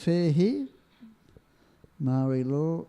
fair here. Marie Law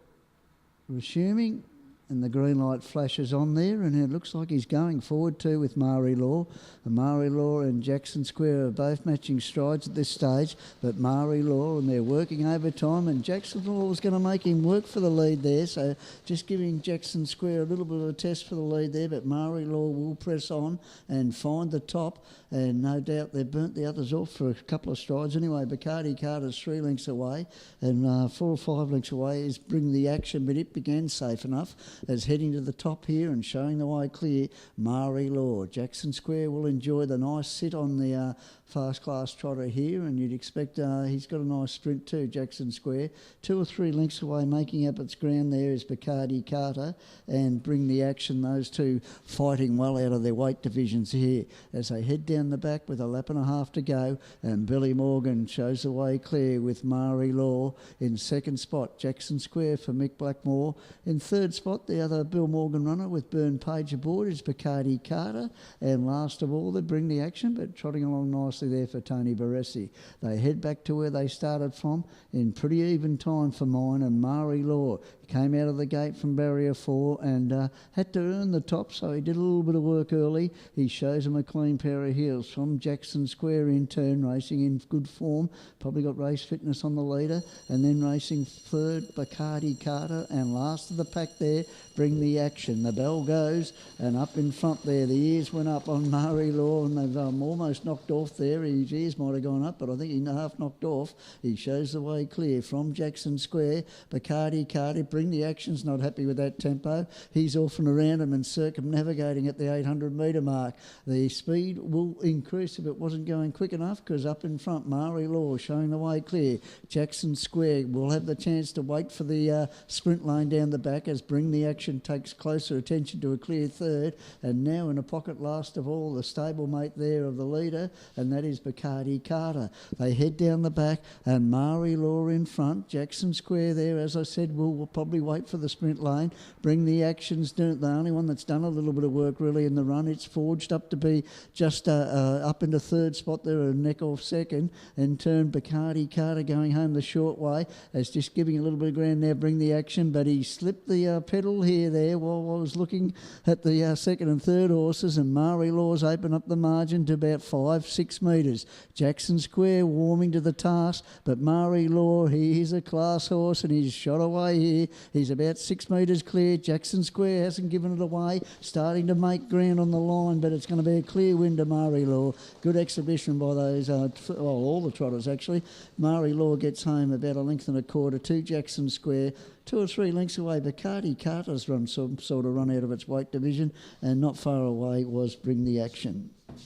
resuming, and the green light flashes on there, and it looks like he's going forward too with Marie Law. And Marie Law and Jackson Square are both matching strides at this stage, but Marie Law, and they're working overtime, and Jackson Law is going to make him work for the lead there, so just giving Jackson Square a little bit of a test for the lead there, but Marie Law will press on and find the top, and no doubt they've burnt the others off for a couple of strides anyway. Bacardi Carter's 3 lengths away, and 4 or 5 lengths away is Bring the Action, but it began safe enough as heading to the top here and showing the way clear. Marie Law. Jackson Square will enjoy the nice sit on the fast class trotter here, and you'd expect he's got a nice sprint too, Jackson Square. 2 or 3 lengths away, making up its ground there is Bacardi Carter and Bring the Action. Those two fighting well out of their weight divisions here as they head down the back with a lap and a half to go, and Billy Morgan shows the way clear with Marie Law in second spot. Jackson Square for Mick Blackmore. In third spot, the other Bill Morgan runner with Byrne Page aboard is Bacardi Carter, and last of all they Bring the Action, but trotting along nicely there for Tony Baresi. They head back to where they started from in pretty even time for mine, and Marie Law came out of the gate from barrier 4 and had to earn the top, so he did a little bit of work early. He shows him a clean pair of heels from Jackson Square in turn, racing in good form, probably got race fitness on the leader, and then racing third Bacardi Carter, and last of the pack there Bring the Action. The bell goes, and up in front there the ears went up on Marie Law, and they've almost knocked off there. His ears might have gone up, but I think he half knocked off. He shows the way clear from Jackson Square. Bacardi Carter, Bring the Action's not happy with that tempo. He's off and around him and circumnavigating at the 800 metre mark. The speed will increase if it wasn't going quick enough, because up in front Marie Law showing the way clear. Jackson Square will have the chance to wait for the sprint lane down the back as Bring the Action takes closer attention to a clear third, and now in a pocket last of all the stablemate there of the leader, and that is Bacardi Carter. They head down the back and Marie Law in front. Jackson Square there, as I said, will probably wait for the sprint lane. Bring the Action's the only one that's done a little bit of work really in the run. It's forged up to be just up into third spot there, a neck off second, and turn Bacardi Carter going home the short way as just giving a little bit of ground now Bring the Action, but he slipped the pedal here there while I was looking at the second and third horses, and Marie Law's opened up the margin to about 5-6 metres. Jackson Square warming to the task, but Marie Law, he's a class horse and he's shot away here. He's about 6 metres clear. Jackson Square hasn't given it away, starting to make ground on the line, but it's going to be a clear win to Marie Law. Good exhibition by those, all the trotters actually. Marie Law gets home about 1 1/4 lengths to Jackson Square. 2 or 3 lengths away, Bacardi Carter's run some sort of run out of its weight division, and not far away was Bring the Action.